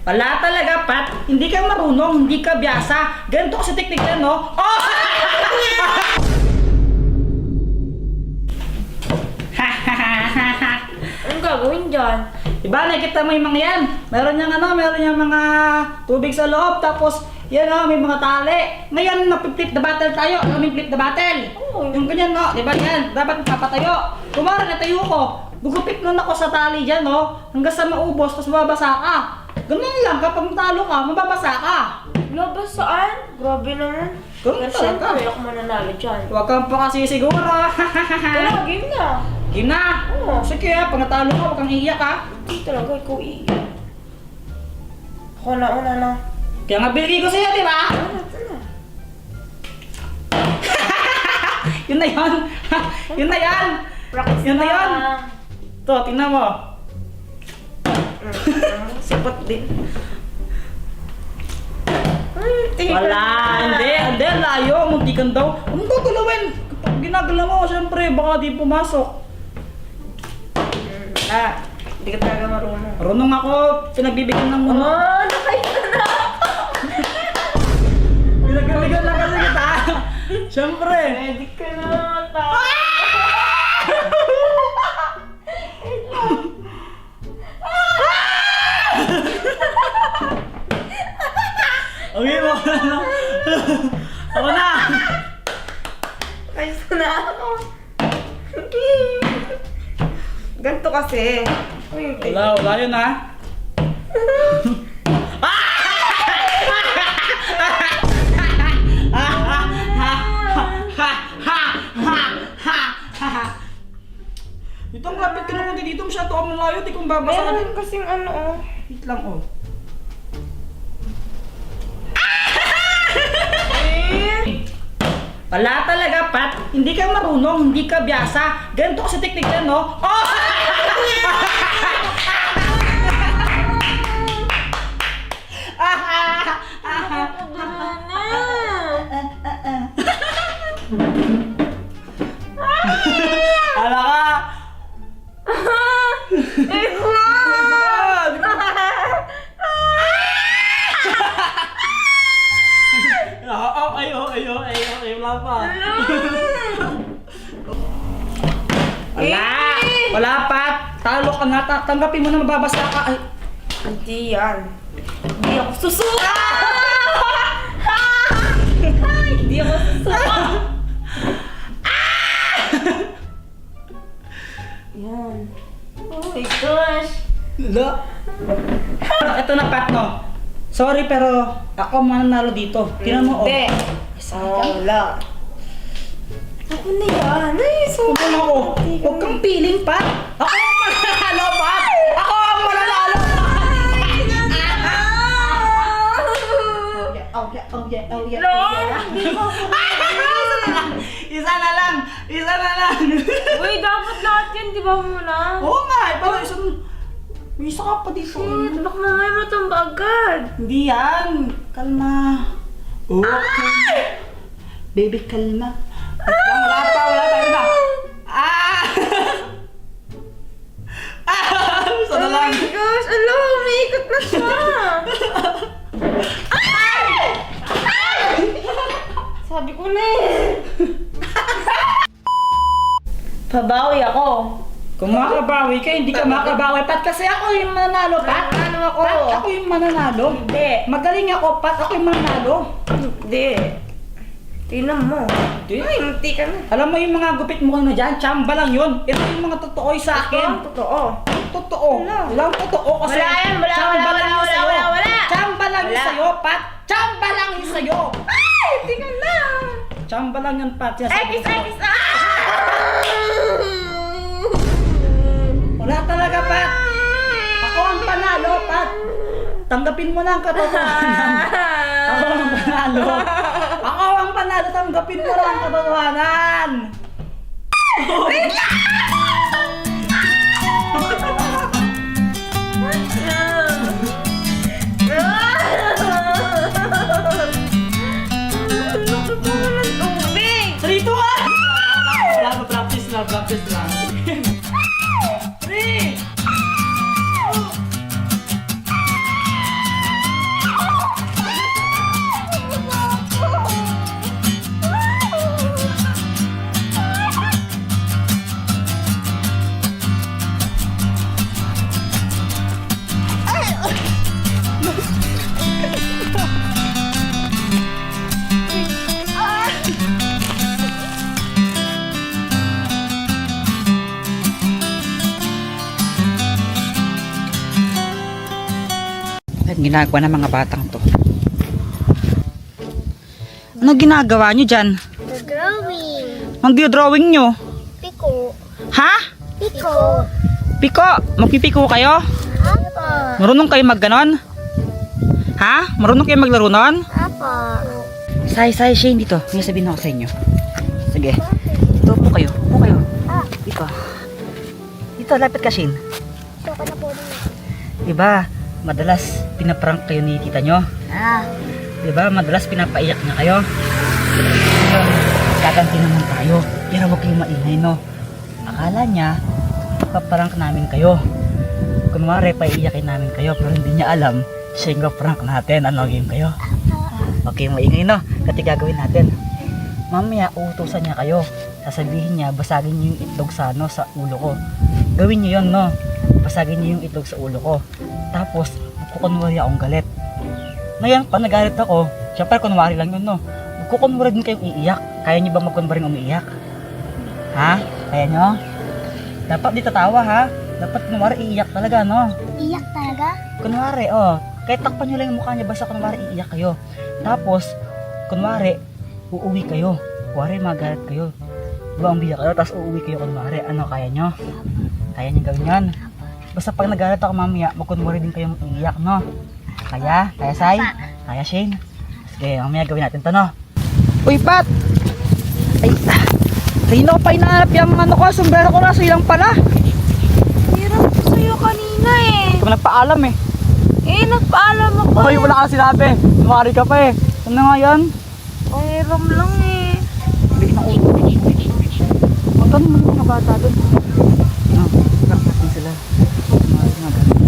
Wala talaga, Pat. Hindi ka marunong, hindi ka biyasa. Ganito kasi teknik yan, no? Oh! Anong gagawin dyan? Diba, nakikita mo yung mga yan? Meron niyang mga tubig sa loob, tapos yan o, may mga tali. Ngayon, flip the battle tayo. Alam mo yung flip the battle? Oo. Yung ganyan, no? Diba yan? Dapat papatayo. Kumara, natayo ko. Gugupit nun ako sa tali dyan, no? Hanggang sa maubos, tapos mababasa ka. Ganun lang, kapag talo ka, mababasa ka. Labas saan? Grabe naman. Ganun Pero talaga. siyempre, ako mananalo dyan. Huwag kang pa kasi siguro. Tara, game na. Game na. Oo. Sige, pag natalo ka, huwag kang iiyak, ha? Hindi talaga, ikaw iiyak. Ako na, una na. Kaya nga binigay ko sa'yo, di ba? Ano? Yun na yun. Yun na yan. Practice Yun na lang. yun. Ito, tingnan mo. Sipot din. Tingin ka Wala, na. hindi, layo. Muntikan daw. Anong gagalawin? Kapag ginagalaw mo, syempre, baka di pumasok. Hindi ka talaga marunong. Marunong ako, pinagbibigyan ng muno. Nakaisa na ako. Pinagbibigyan lang kasi kita. Syempre. Ready ka na, tao. Okay mo. Ako na. Kaisa na ako. Ganto kasi. Wala yun, ha? Dito ang lapit ka naman dito, masyado ka malayo, di kong babasa. Meron kasing ano, Wait lang, oh. Wala talaga, Pat. Hindi ka marunong, hindi ka biyasa. Ganito kasi teknik yan, no? Oh! Ala ka! Ayo, wala pa. Wala, Pat. Talo ka na, tanggapin mo na mababasa ka. Ay. Hindi yan. Hindi ako susuka! Hindi ako susuka! Yan. Oh my gosh! Lo. Ito na, Pat, no? Sorry, pero ako mananalo dito. Tingnan mo, oh. Hindi. Wala. Ako na yan. Ay, so... Tingnan mo, oh. Huwag kang piling, Pat. Ako ang mananalo, Pat. Ako ang mananalo. Oh, yeah. No! Hindi ko Isa na lang. Uy, dapat lahat yan, di ba muna? Oo nga, pero may isa ka pa dito. Shit, baka mamaya matumba agad. Hindi yan. Kalma. Okay. Baby, kalma. Wala pa. Yun na. Isa na lang. Oh my gosh, alo, umiikot na siya. Sabi ko na eh. Pabawi ako. Kung makabawi ka, hindi ka makabawi. Pat, kasi ako yung mananalo, Pat. Mananalo ako. Pat, ako yung mananalo. Hindi. Magaling ako, Pat. Ako yung mananalo. Hindi. Tingnan mo. Hindi. Ay, munti ka na. Alam mo yung mga gupit mo na dyan, tsamba lang yun. Ito yung mga totoo sa Ito akin. ang totoo. Totoo. Wala. Walang totoo kasi. Wala yan, wala, tsamba wala, lang wala, yun sa'yo. wala, wala. Tsamba lang yun Wala. sa'yo, Pat. Tsamba lang yun sa'yo. Ay, tingnan na. Tsamba lang yun, Pat. Sinasabi ko sa'yo. Wala talaga, Pat. Ako ang panalo, Pat. Tanggapin mo na ang katotohanan. Ako ang panalo. Ako ang panalo. Tanggapin mo na ang katotohanan. Wait lang! Sarito ka! Wala pa, practice lang. 3! Bakit ginagawa ng mga batang to? Ano ginagawa nyo dyan? Drawing. Mag-drawing nyo? Piko. Ha? Piko. Piko? Magpipiko kayo? Apa. Marunong kayo magganon? Ha? Marunong kayo maglaro nun? Apa. Say, Shane, dito. May sabihin ako sa inyo. Sige. Dito po kayo. Upo kayo. Dito. Dito, lapit ka, Shane. Ito ka na po rin. Diba, madalas pinaprank kayo ni tita nyo? Diba, madalas pinapaiyak niya kayo? Ngayon, kaganti naman tayo. Pero huwag kayong maingay, no? Akala niya, paprank namin kayo. Kunwari, paiiyakin namin kayo, pero hindi niya alam, siya yung prank natin. Ano game kayo? Huwag kayong maingay, no? Kasi gagawin natin. Mamaya, uutusan niya kayo. Sasabihin niya, basagin niyo yung itlog sa, ano, sa ulo ko. Gawin niyo yun, no? Basagin niyo yung itlog sa ulo ko. Tapos, magkukunwari akong galit. Ngayon, pag nagalit ako, syempre kunwari lang yun, no? Magkukunwari din kayong iiyak. Kaya niyo ba magkunwari umiiyak? Ha? Kaya niyo? Dapat di tatawa, ha? Dapat kunwari iiyak talaga, no? Iyak talaga? Kunwari, oh. Kahit takpan niyo lang yung mukha niya, basta kunwari iiyak kayo. Tapos, kunwari, uuwi kayo. Kunwari, magalit kayo. Diba, umiiyak kayo, tapos uuwi kayo kunwari. Ano, kaya niyo? Kaya niyo gawin yan? Basta pag nagalit ako mamaya, magkunwari din kayong iiyak, no? Kaya? Kaya, Sai? Kaya, Shane? Sige, mamaya gawin natin to, no? Uy, Pat! Ay, kanina ko pa inahanap yung ano ko, sombrero ko na, silang pala. Hirap ko sa'yo kanina eh. Hindi mo nagpaalam eh. Nagpaalam ako. Hoy, wala kang sinabi. Tumari ka pa eh. Ano nga yan? Ang hiram lang eh. Bigyan ako. Magkano mo yung mga bata doon? No, bakit natin sila? Tumari nga ganun.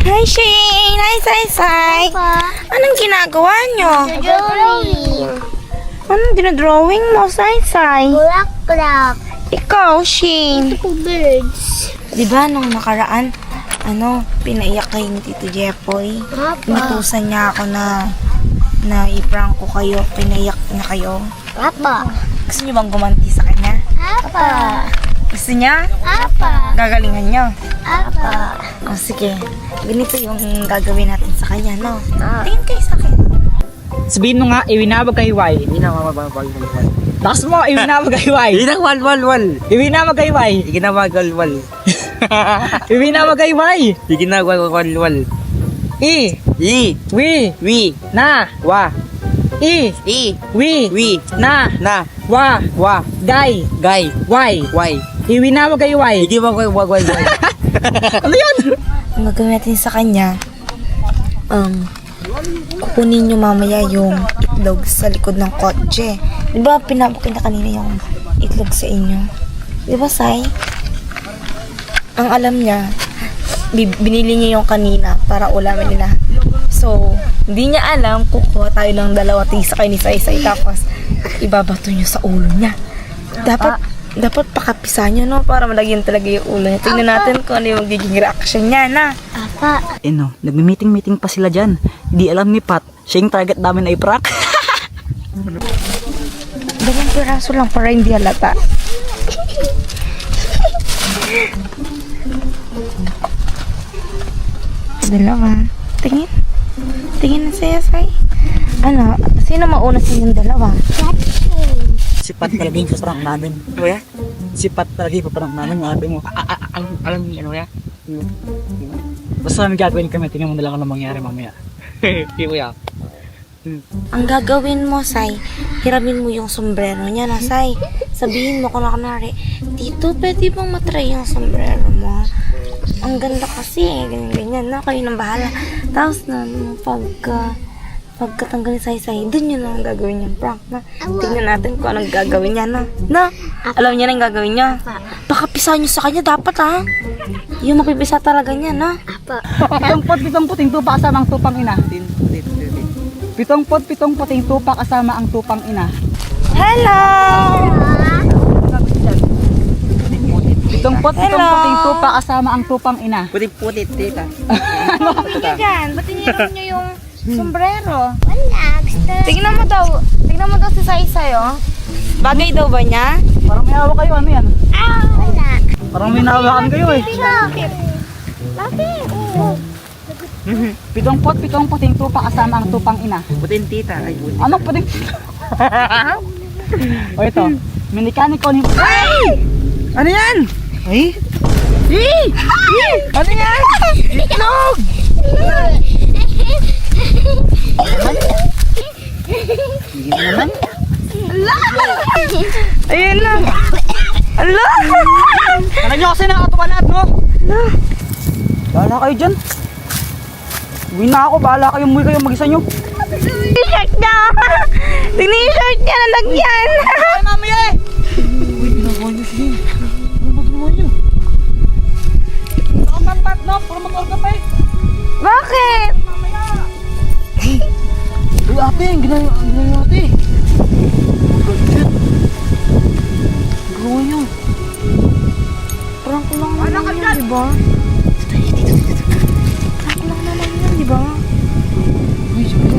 Hi Shane! Hi Sai! Anong ginagawa nyo? Drawing. Anong dinadrawing mo, Sai? Bulaklak. Ikaw, Shane. Ito birds. Diba nung nakaraan, pinaiyak kayo ni Tito Jepoy? Apa. Inutusan niya ako na i-prank ko kayo. Pinaiyak na kayo. Apa. Gusto niyo bang gumanti sa kanya? Apa. Gusto niya? Apa. Gagalingan niyo? Apa. O sige, ganito yung gagawin natin sa kanya, no? Tingin kayo sa akin. Sabihin mo nga, iwinabag kay Wai. Lakas mo, iwinabag kay Wai. Wal. Iwinabag kay Wai. Iginawagwal. Iwinabag kay Wai. Iginawagwal. I, I. wi, na, Wa. i, I. wi, na, Na. wa, Wa. gay, Gay. Wai. Wai. Iwinabag kay Wai. Iginawagwal. Ano yan? Ang gagawin natin sa kanya, kukunin nyo mamaya yung itlog sa likod ng kotse. Di ba pinapakin na kanina yung itlog sa inyo? Di ba, Sai? Ang alam niya, binili niya yung kanina para ulamin nila. So, hindi niya alam, kukuha tayo ng dalawa tingsa kayo ni Sai tapos ibabato niyo sa ulo niya. Dapat pakapisan niyo, no? Para malagyan talaga yung ulo niya. Tingnan natin kung ano yung magiging reaction niya, na. Apa. Nagmi-meeting pa sila dyan. Hindi alam ni Pat, siya yung target namin ay prank. Dalawang piraso lang para hindi halata. Dalawa. Tingin. Tingin na sa'yo, Sai. Ano? Sino mauna sa inyong dalawa? Si Pat talaga yung prank namin. Kuya? Si Pat talaga yung prank namin. Mga ate mo. Alam niyo ano ya? Basta may gagawin kami. Tingnan mo na lang ano mangyari mamaya. Di kuya. Ang gagawin mo, Sai, hiramin mo yung sombrero niya na, Sai. Sabihin mo ko na kunwari, Tito, pwede bang matry yung sombrero mo? Ang ganda kasi, ganyan, na, kayo nang bahala. Tapos na, pagkatanggal ni Sai, dun yun ang gagawin niyang prank, na. Tingnan natin kung anong gagawin niya, na. Na, alam niya na yung gagawin niya. Pakapisa niyo sa kanya, dapat, ha? Yung mapipisa talaga niya, na. Pitong puting tupa kasama ang tupang ina. Pitong puting tupa kasama ang tupang ina. Hello! Pitong puting tupa kasama ang tupang ina. Puti, tita. Sige dyan, ba't ininom niyo yung sombrero? Wala. Gusto. Tingnan mo daw si Sai, oh. Bagay daw ba niya? Parang may hawak kayo, ano yan? Wala. Parang may nahawakan kayo eh. Bakit? Dati. Oo. Pitong puting tupa kasama ang tupang ina. Butin tita. Ay, butin. Anong puting? O ito, minikaniko ni... Ay! Ano yan? Ay? Ano yan? Itlog! Hindi naman. Ayun na. Ala! Alam nyo kasi nakatuwa lahat, no? Bahala kayo dyan. Uwi na ako, bahala kayo, umuwi kayo, mag-isa nyo. T-shirt niya! Tingnan yung shirt niya na lagyan! Ay, mamaya eh! Uy, ginagawa nyo siya. Ano ba ginawa nyo? Nakatampat, no? Puro mag-orga pa eh. Bakit? Uy, ate, ang ginagawa ate. Oh, shit. Ang ginawa nyo. Prank lang naman yun, diba? Prank lang naman yun, diba? Uy, sige.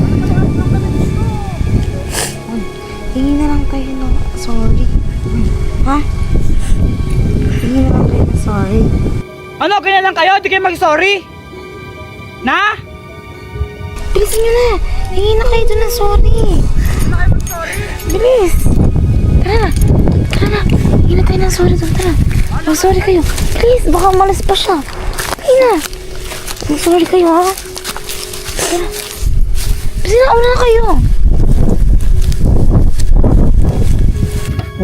Hingi na lang kayo ng sorry. Ha? Hingi na lang kayo ng sorry. Ano, kaya lang kayo? Di kayo mag-sorry? Na? Bilisan nyo na! Hingi na kayo dun ng sorry. Bilis! Tara na! Tara na! Hingi na tayo ng sorry dun. Tara! Mag-sorry kayo. Please, baka malas pa siya. Hingi na! Mag-sorry kayo, ha? Tara! Bilisan na, una na kayo!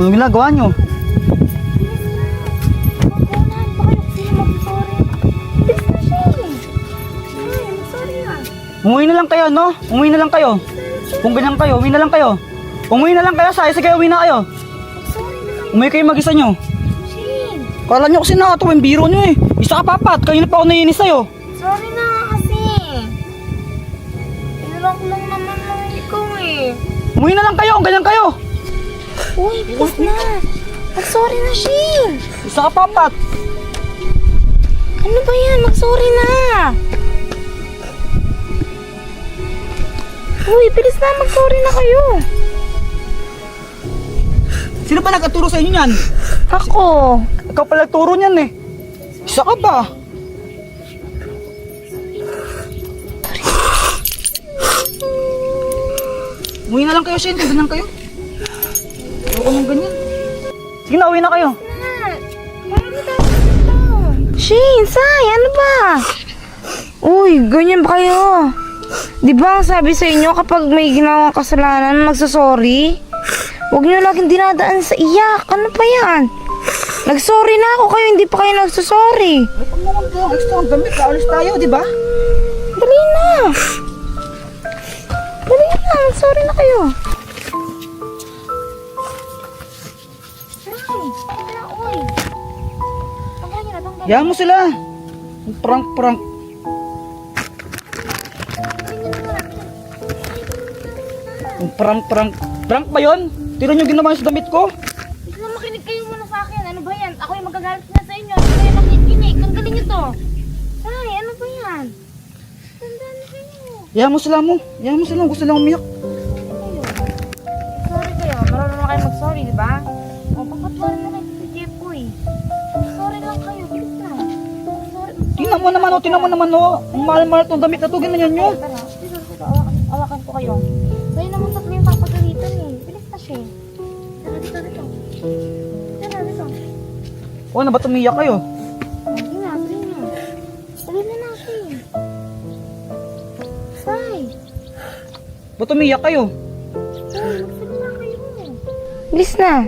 Anong ginagawa nyo? Umuwi na lang kayo, no? Umuwi na lang kayo. Kung ganyan kayo, umuwi na lang kayo. Umuwi na lang kayo, sige, uwi na kayo. Umuwi kayo mag-isa nyo. Kala nyo kasi nakatawa yung biro nyo eh. Isa ka papat, kayo na pa ako naiinis sa'yo. Sorry na kasi. Inalak lang naman lang ikaw eh. Umuwi na lang kayo, kung ganyan kayo. Uy, bilis na. Mag-sorry na, Shin. Isa ka papat. Ano ba yan? Mag-sorry na. Uy, bilis na. Mag-sorry na kayo. Sino pa nagturo sa inyo yan? Ako. Ikaw pala nagturo niyan eh. Isa ka ba? Umuwi na lang kayo, Shin. Ganyan kayo. Ayoko nang ganyan. Sige na, uwi na kayo. Shin, Sai, ano ba? Uy, ganyan ba kayo? Di ba sabi sa inyo kapag may ginawang kasalanan, magsasorry? Huwag nyo laging dinadaan sa iyak. Ano pa yan? Nagsorry na ako kayo, hindi pa kayo nagsasorry. Ay, pag naman po, extra ang damit. Kaalis tayo, di ba? Dali na. Dali na, sorry na kayo. Hayaan mo sila. Prank. Prank. Prank ba yun? Tira nyo ginawa sa damit ko? Hindi na makinig kayo muna sa akin. Ano ba yan? Ako yung magagalit na sa inyo. Hindi kayo nakikinig. Ang galing ito. Ay, ano ba yan? Tandaan na kayo. Hayaan mo sila. Gusto lang umiyak. Sorry kayo. Marunong na kayo mag-sorry, di ba? O, papatulan na kayo si Jepoy. Sorry lang kayo. Bilis na. Sorry. Tingnan mo naman, oh. Ang mahal-mahal tong damit na to. Ganyan nyo. Tara. Dito. Awakan ko kayo. Sa'yo naman tatlo yung papagalitan eh. Bilis na siya. Tara, dito. O, na ba't umiyak kayo? Sige na. Tuloy na natin. Say. Ba't umiyak kayo? Ay, magsalita kayo. Bilis na.